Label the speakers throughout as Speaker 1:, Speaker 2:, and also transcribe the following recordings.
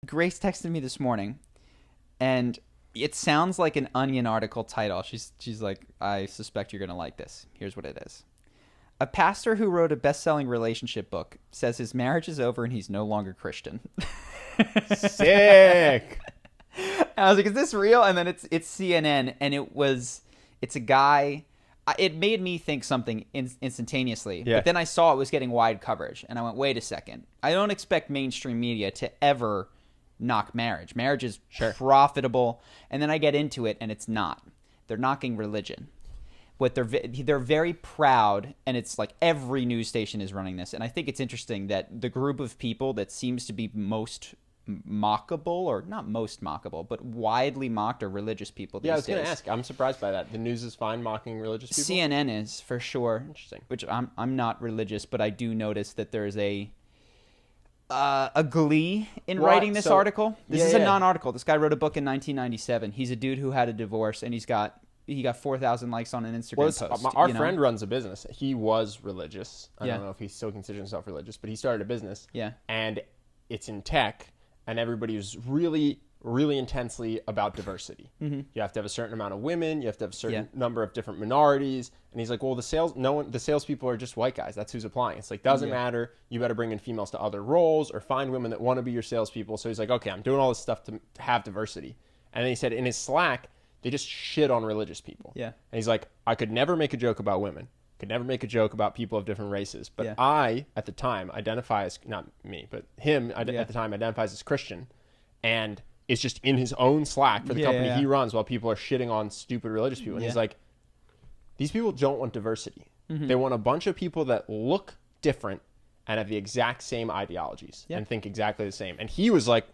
Speaker 1: Grace texted me this morning, and it sounds like an Onion article title. She's like, I suspect you're gonna like this. Here's what it is. A pastor who wrote a best-selling relationship book says his marriage is over and he's no longer Christian.
Speaker 2: Sick.
Speaker 1: I was like, is this real? And then it's CNN, and it's a guy. It made me think something instantaneously.
Speaker 2: Yeah.
Speaker 1: But then I saw it was getting wide coverage, and I went, wait a second. I don't expect mainstream media to ever knock marriage. Marriage is profitable. And then I get into it, and it's not. They're knocking religion. What they're very proud, and it's like every news station is running this. And I think it's interesting that the group of people that seems to be most mockable, or not most mockable, but widely mocked, are religious people these days.
Speaker 2: Yeah, I was going to ask. I'm surprised by that. The news is fine mocking religious people?
Speaker 1: CNN is, for sure.
Speaker 2: Interesting.
Speaker 1: Which I'm not religious, but I do notice that there's a glee in writing this article. This is a non-article. This guy wrote a book in 1997. He's a dude who had a divorce, and he got 4,000 likes on an Instagram post.
Speaker 2: Our friend runs a business. He was religious. I
Speaker 1: Yeah.
Speaker 2: don't know if he still considers himself religious, but he started a business.
Speaker 1: Yeah.
Speaker 2: And it's in tech, and everybody was really, really intensely about diversity. Mm-hmm. You have to have a certain amount of women. You have to have a certain number of different minorities. And he's like, well, the salespeople are just white guys. That's who's applying. It's like, doesn't matter. You better bring in females to other roles or find women that want to be your salespeople. So he's like, okay, I'm doing all this stuff to have diversity. And then he said in his Slack, they just shit on religious people.
Speaker 1: Yeah.
Speaker 2: And he's like, I could never make a joke about women. Could never make a joke about people of different races. But I, at the time, identify as, not me, but him at the time identifies as Christian. And it's just in his own Slack for the company he runs while people are shitting on stupid religious people. And he's like, these people don't want diversity. Mm-hmm. They want a bunch of people that look different and have the exact same ideologies and think exactly the same. And he was like,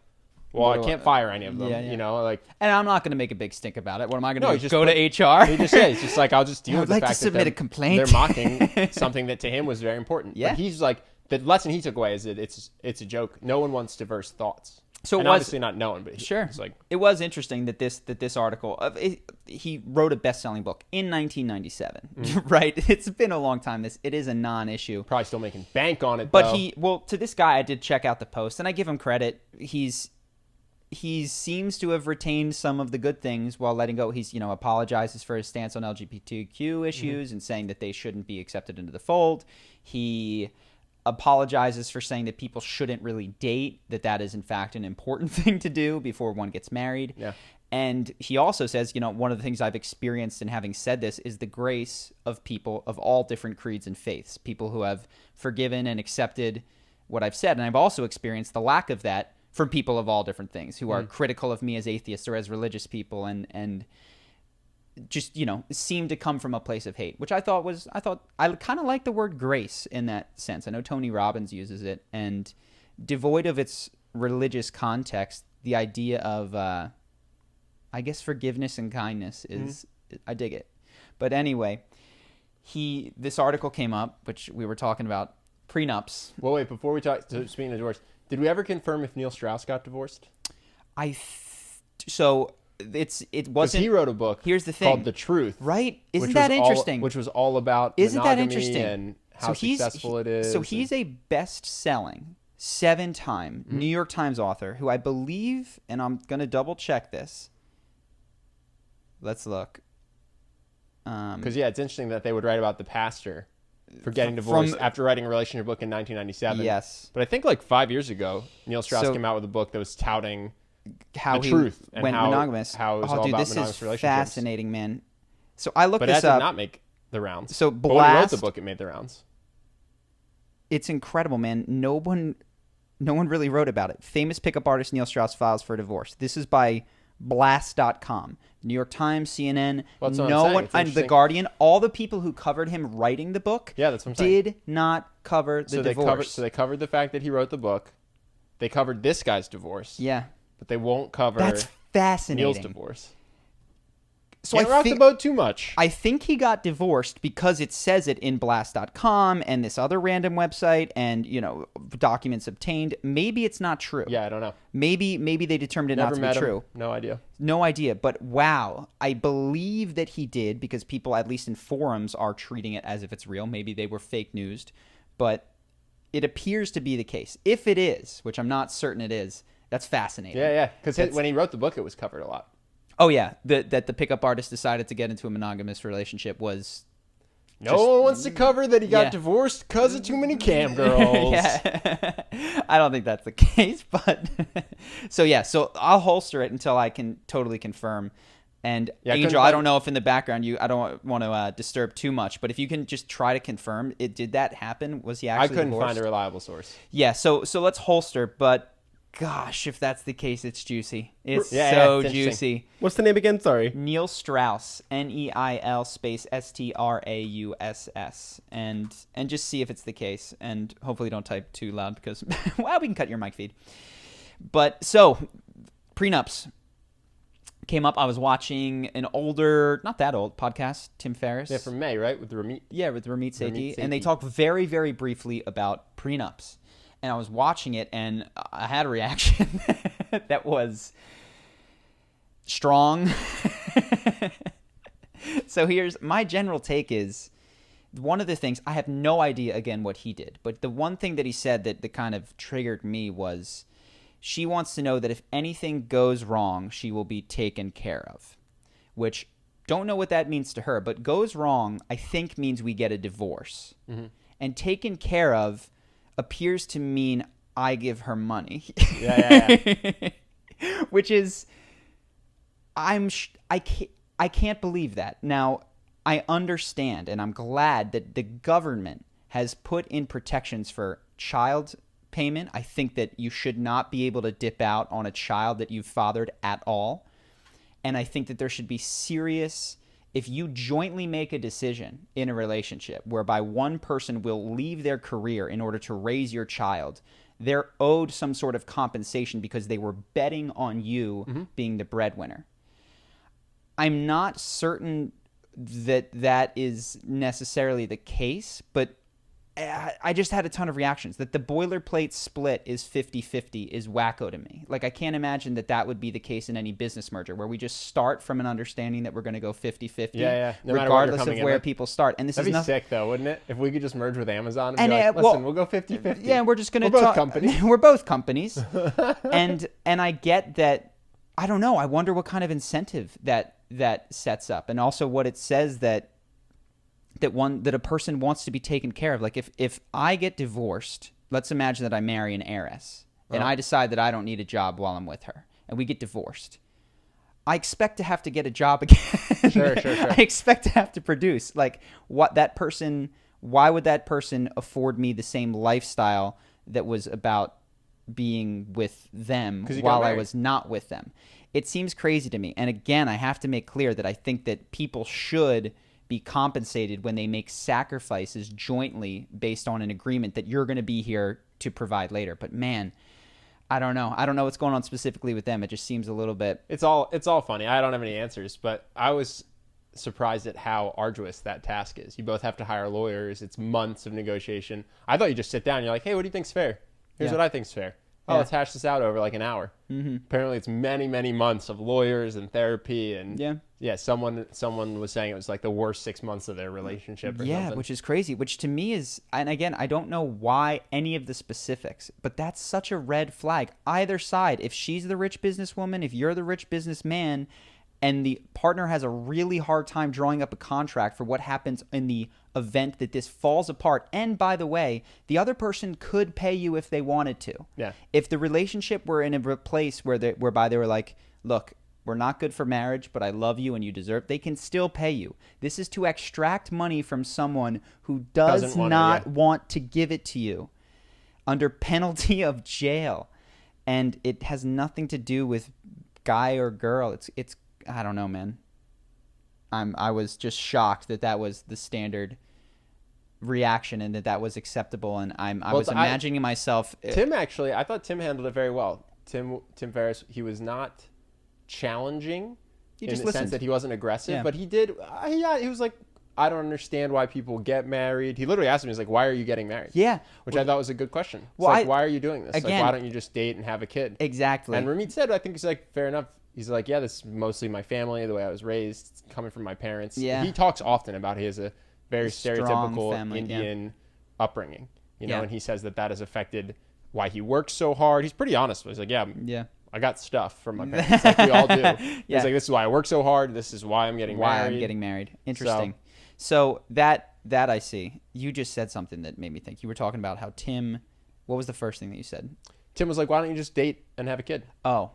Speaker 2: well, I can't fire any of them, you know, like.
Speaker 1: And I'm not going to make a big stink about it. What am I going to do?
Speaker 2: Just
Speaker 1: go to HR?
Speaker 2: He just he's just like, I'll just deal with the fact that
Speaker 1: a complaint.
Speaker 2: They're mocking something that to him was very important. Yeah. But he's like, the lesson he took away is that it's a joke. No one wants diverse thoughts.
Speaker 1: So
Speaker 2: and obviously not no one, but
Speaker 1: it's like, it was interesting that this article, he wrote a best-selling book in 1997, right? It's been a long time. It is a non-issue.
Speaker 2: Probably still making bank on it,
Speaker 1: but to this guy, I did check out the post, and I give him credit. He seems to have retained some of the good things while letting go. He's, apologizes for his stance on LGBTQ issues and saying that they shouldn't be accepted into the fold. He apologizes for saying that people shouldn't really date, that is in fact an important thing to do before one gets married. Yeah. And he also says, one of the things I've experienced in having said this is the grace of people of all different creeds and faiths, people who have forgiven and accepted what I've said. And I've also experienced the lack of that from people of all different things who are critical of me as atheists or as religious people and just, seem to come from a place of hate, which I kind of like the word grace in that sense. I know Tony Robbins uses it, and devoid of its religious context, the idea of, I guess, forgiveness and kindness is, I dig it. But anyway, this article came up, which we were talking about prenups.
Speaker 2: Well, wait, before we speaking of divorce, did we ever confirm if Neil Strauss got divorced?
Speaker 1: It wasn't.
Speaker 2: He wrote a book.
Speaker 1: Here's the thing,
Speaker 2: called The Truth,
Speaker 1: right? Isn't that interesting?
Speaker 2: Which was all about monogamy and how successful it is.
Speaker 1: So he's a best-selling 7-time New York Times author who I believe, and I'm gonna double check this. Let's look.
Speaker 2: Because it's interesting that they would write about the pastor for getting divorced after writing a relationship book in 1997.
Speaker 1: Yes,
Speaker 2: but I think like 5 years ago, Neil Strauss came out with a book that was touting
Speaker 1: how
Speaker 2: the truth and
Speaker 1: went monogamous.
Speaker 2: How it was all about
Speaker 1: this
Speaker 2: monogamous
Speaker 1: is
Speaker 2: relationships.
Speaker 1: Fascinating, man. So I looked
Speaker 2: but
Speaker 1: this
Speaker 2: that
Speaker 1: up.
Speaker 2: did not make the rounds.
Speaker 1: So
Speaker 2: but when he wrote the book, it made the rounds.
Speaker 1: It's incredible, man. No one really wrote about it. Famous pickup artist Neil Strauss files for divorce. This is by Blast.com. New York Times, CNN, and The Guardian, all the people who covered him writing the book
Speaker 2: that's what I'm saying.
Speaker 1: did not cover the divorce.
Speaker 2: They covered the fact that he wrote the book. They covered this guy's divorce.
Speaker 1: Yeah.
Speaker 2: But they won't cover
Speaker 1: That's fascinating.
Speaker 2: Neil's divorce.
Speaker 1: So
Speaker 2: Can't rock the boat too much.
Speaker 1: I think he got divorced because it says it in Blast.com and this other random website and, documents obtained. Maybe it's not true.
Speaker 2: Yeah, I don't know.
Speaker 1: Maybe they determined it not to be true.
Speaker 2: No idea.
Speaker 1: No idea. But wow, I believe that he did because people, at least in forums, are treating it as if it's real. Maybe they were fake news. But it appears to be the case. If it is, which I'm not certain it is, That's fascinating.
Speaker 2: Yeah. Because when he wrote the book, it was covered a lot.
Speaker 1: Oh, yeah. That the pickup artist decided to get into a monogamous relationship was...
Speaker 2: No one wants to cover that he got divorced because of too many cam girls.
Speaker 1: Yeah. I don't think that's the case, but... So I'll holster it until I can totally confirm. And Angel, I don't know if in the background I don't want to disturb too much, but if you can just try to confirm, did that happen? Was he actually
Speaker 2: couldn't
Speaker 1: divorced?
Speaker 2: Find a reliable source.
Speaker 1: Yeah, so let's holster, but gosh, if that's the case, it's juicy. It's so juicy.
Speaker 3: What's the name again? Sorry.
Speaker 1: Neil Strauss, Neil space Strauss, and just see if it's the case, and hopefully don't type too loud because we can cut your mic feed. But so prenups came up. I was watching an older, not that old, podcast, Tim Ferriss.
Speaker 2: Yeah, from May, right? With Ramit.
Speaker 1: Yeah, with Ramit Sethi. And they talked very, very briefly about prenups. And I was watching it, and I had a reaction that was strong. So here's my general take is, one of the things, I have no idea, again, what he did. But the one thing that he said that kind of triggered me was, she wants to know that if anything goes wrong, she will be taken care of, which don't know what that means to her, but goes wrong, I think means we get a divorce. Mm-hmm. And taken care of appears to mean I give her money.
Speaker 2: Yeah.
Speaker 1: Which is, I can't believe that. Now, I understand, and I'm glad that the government has put in protections for child payment. I think that you should not be able to dip out on a child that you've fathered at all. And I think that there should be serious, if you jointly make a decision in a relationship whereby one person will leave their career in order to raise your child, they're owed some sort of compensation because they were betting on you being the breadwinner. I'm not certain that that is necessarily the case, but I just had a ton of reactions. That the boilerplate split is 50-50 is wacko to me. Like, I can't imagine that would be the case in any business merger where we just start from an understanding that we're going to go 50-50
Speaker 2: no
Speaker 1: regardless of where people start. And this
Speaker 2: That'd
Speaker 1: is
Speaker 2: be sick, though, wouldn't it? If we could just merge with Amazon and be
Speaker 1: like,
Speaker 2: listen, we'll go 50-50.
Speaker 1: Yeah, we're just going to
Speaker 2: talk. We're both companies.
Speaker 1: We're both companies. and I get that. I don't know. I wonder what kind of incentive that sets up, and also what it says that a person wants to be taken care of. Like, if I get divorced, let's imagine that I marry an heiress, and I decide that I don't need a job while I'm with her, and we get divorced. I expect to have to get a job again.
Speaker 2: Sure.
Speaker 1: I expect to have to produce. Like, why would that person afford me the same lifestyle that was about being with them while I was not with them? It seems crazy to me. And again, I have to make clear that I think that people should be compensated when they make sacrifices jointly based on an agreement that you're going to be here to provide later. But man, I don't know. I don't know what's going on specifically with them. It just seems a little bit.
Speaker 2: It's all funny. I don't have any answers, but I was surprised at how arduous that task is. You both have to hire lawyers. It's months of negotiation. I thought you just sit down and you're like, hey, what do you think's fair? Here's what I think's fair. Oh, let's hash this out over like an hour. Mm-hmm. Apparently, it's many, many months of lawyers and therapy, and someone was saying it was like the worst 6 months of their relationship. Or something.
Speaker 1: Which is crazy. Which to me is, and again, I don't know why any of the specifics, but that's such a red flag. Either side, if she's the rich businesswoman, if you're the rich businessman, and the partner has a really hard time drawing up a contract for what happens in the event that this falls apart. And by the way, the other person could pay you if they wanted to.
Speaker 2: Yeah.
Speaker 1: If the relationship were in a place whereby they were like, look, we're not good for marriage, but I love you and you deserve, they can still pay you. This is to extract money from someone who does not want to give it to you under penalty of jail. And it has nothing to do with guy or girl. It's I don't know, man. I was just shocked that was the standard reaction and that was acceptable. And I was imagining myself.
Speaker 2: Tim I thought Tim handled it very well. Tim Ferriss, he was not challenging in the sense that he wasn't aggressive, but he did. He was like, I don't understand why people get married. He literally asked me, he's like, why are you getting married?
Speaker 1: Yeah.
Speaker 2: Which I thought was a good question. It's
Speaker 1: well,
Speaker 2: like, why are you doing this?
Speaker 1: Again,
Speaker 2: like, why don't you just date and have a kid?
Speaker 1: Exactly.
Speaker 2: And Ramit said, I think he's like, fair enough. He's like, yeah, this is mostly my family, the way I was raised, coming from my parents.
Speaker 1: Yeah.
Speaker 2: He talks often about he has a very stereotypical
Speaker 1: family,
Speaker 2: Indian upbringing, and he says that has affected why he works so hard. He's pretty honest. He's like,
Speaker 1: yeah.
Speaker 2: I got stuff from my parents, like we all do.
Speaker 1: Yeah.
Speaker 2: He's like, this is why I work so hard. This is why I'm getting married.
Speaker 1: Interesting. So that I see. You just said something that made me think. You were talking about how Tim. What was the first thing that you said?
Speaker 2: Tim was like, why don't you just date and have a kid?
Speaker 1: Oh.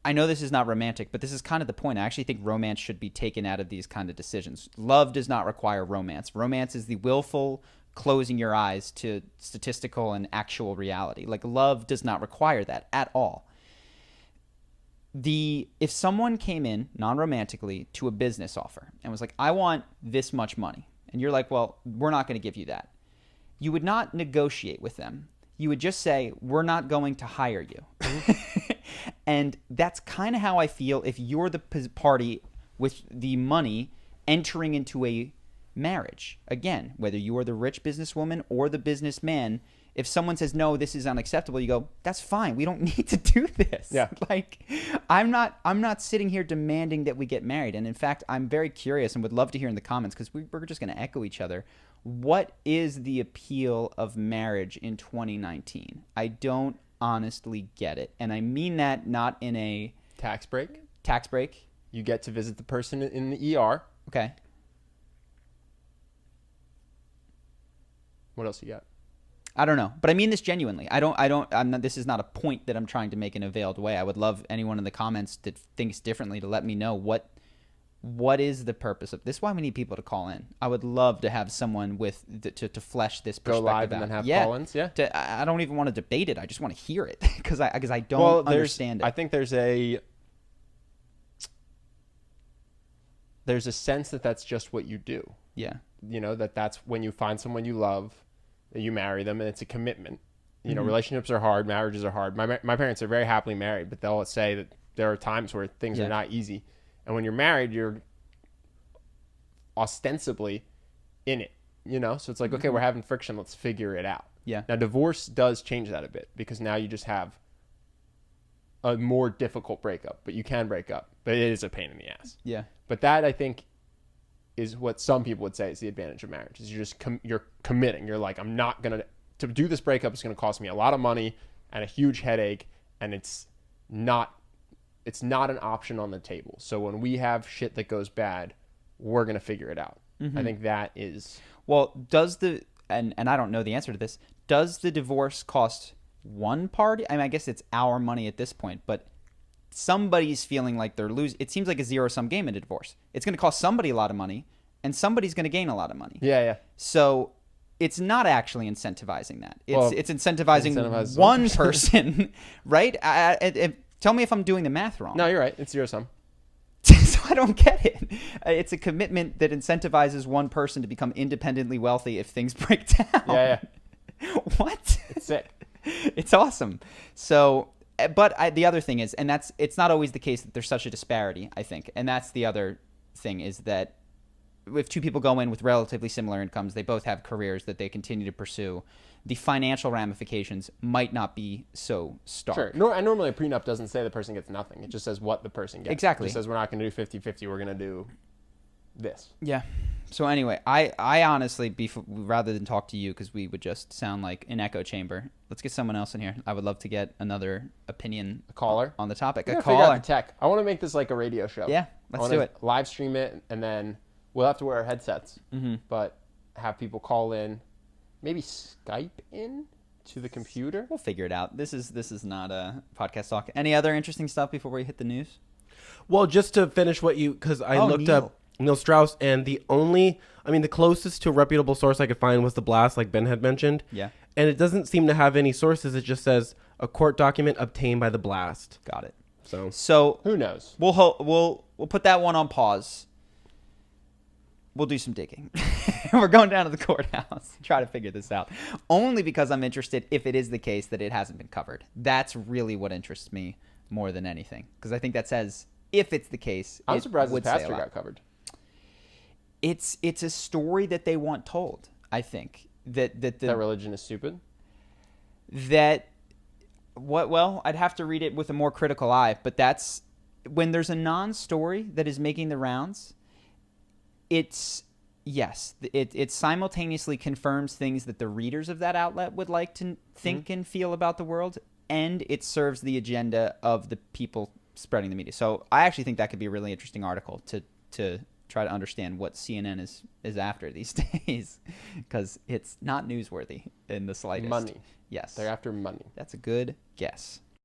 Speaker 1: I know this is not romantic, but this is kind of the point. I actually think romance should be taken out of these kind of decisions. Love does not require romance. Romance is the willful closing your eyes to statistical and actual reality. Like, love does not require that at all. If someone came in non-romantically to a business offer and was like, I want this much money, and you're like, well, we're not going to give you that, you would not negotiate with them. You would just say, we're not going to hire you. And that's kind of how I feel if you're the party with the money entering into a marriage. Again, whether you are the rich businesswoman or the businessman, if someone says, no, this is unacceptable, you go, that's fine. We don't need to do this.
Speaker 2: Yeah.
Speaker 1: Like, I'm not sitting here demanding that we get married. And in fact, I'm very curious and would love to hear in the comments, because we're just going to echo each other. What is the appeal of marriage in 2019? I don't honestly get it. And I mean that not in a...
Speaker 2: Tax break.
Speaker 1: You
Speaker 2: get to visit the person in the ER.
Speaker 1: Okay.
Speaker 2: What else you got?
Speaker 1: I don't know, but I mean this genuinely. I'm not, this is not a point that I'm trying to make in a veiled way. I would love anyone in the comments that thinks differently to let me know what is the purpose of this. Is why we need people to call in. I would love to have someone to flesh this perspective
Speaker 2: go live
Speaker 1: out.
Speaker 2: And then have call-ins. Yeah.
Speaker 1: I don't even want to debate it. I just want to hear it because I don't understand it.
Speaker 2: I think there's a sense that that's just what you do.
Speaker 1: Yeah.
Speaker 2: You know, that's when you find someone you love, that you marry them, and it's a commitment. You know, relationships are hard, marriages are hard. My parents are very happily married, but they'll say that there are times where things are not easy. And when you're married, you're ostensibly in it, you know? So it's like, okay, we're having friction. Let's figure it out.
Speaker 1: Yeah.
Speaker 2: Now, divorce does change that a bit, because now you just have a more difficult breakup. But you can break up. But it is a pain in the ass.
Speaker 1: Yeah.
Speaker 2: But that, I think, is what some people would say is the advantage of marriage. Is you're committing. You're like, I'm not going to do this breakup. It's going to cost me a lot of money and a huge headache. And it's not an option on the table. So when we have shit that goes bad, we're going to figure it out. I think that is...
Speaker 1: Well, and I don't know the answer to this, does the divorce cost one party? I mean, I guess it's our money at this point, but somebody's feeling like they're losing. It seems like a zero-sum game in a divorce. It's going to cost somebody a lot of money, and somebody's going to gain a lot of money.
Speaker 2: Yeah.
Speaker 1: So it's not actually incentivizing that. It's incentivizing one person, right? Tell me if I'm doing the math wrong.
Speaker 2: No, you're right. It's zero-sum.
Speaker 1: So I don't get it. It's a commitment that incentivizes one person to become independently wealthy if things break down.
Speaker 2: Yeah.
Speaker 1: What?
Speaker 2: It's sick.
Speaker 1: It's awesome. So, but the other thing is, and it's not always the case that there's such a disparity, I think. And that's the other thing, is that if two people go in with relatively similar incomes, they both have careers that they continue to pursue, the financial ramifications might not be so stark.
Speaker 2: Sure. And normally a prenup doesn't say the person gets nothing. It just says what the person gets.
Speaker 1: Exactly.
Speaker 2: It says we're not going to do 50-50. We're going to do this.
Speaker 1: Yeah. So anyway, I honestly, rather than talk to you, because we would just sound like an echo chamber, let's get someone else in here. I would love to get another opinion.
Speaker 2: A caller?
Speaker 1: On the topic.
Speaker 2: A caller. Figure out the tech. I want to make this like a radio show.
Speaker 1: Yeah. Let's do it.
Speaker 2: Live stream it, and then we'll have to wear our headsets. But have people call in. Maybe Skype in to the computer.
Speaker 1: We'll figure it out. This is not a podcast talk. Any other interesting stuff before we hit the news?
Speaker 3: Well, just to finish because I looked up Neil Strauss, and the closest to a reputable source I could find was The Blast, like Ben had mentioned.
Speaker 1: Yeah.
Speaker 3: And it doesn't seem to have any sources. It just says a court document obtained by The Blast.
Speaker 1: Got it.
Speaker 3: So
Speaker 2: who knows?
Speaker 1: We'll put that one on pause. We'll do some digging. We're going down to the courthouse to try to figure this out. Only because I'm interested if it is the case that it hasn't been covered. That's really what interests me more than anything. Because I think that says, if it's the case,
Speaker 2: I'm surprised the pastor got covered.
Speaker 1: It's a story that they want told, I think. That
Speaker 2: religion is stupid?
Speaker 1: I'd have to read it with a more critical eye. But that's, when there's a non-story that is making the rounds, Yes, it simultaneously confirms things that the readers of that outlet would like to think and feel about the world, and it serves the agenda of the people spreading the media. So I actually think that could be a really interesting article to try to understand what CNN is after these days, because it's not newsworthy in the slightest.
Speaker 2: Money.
Speaker 1: Yes.
Speaker 2: They're after money.
Speaker 1: That's a good guess.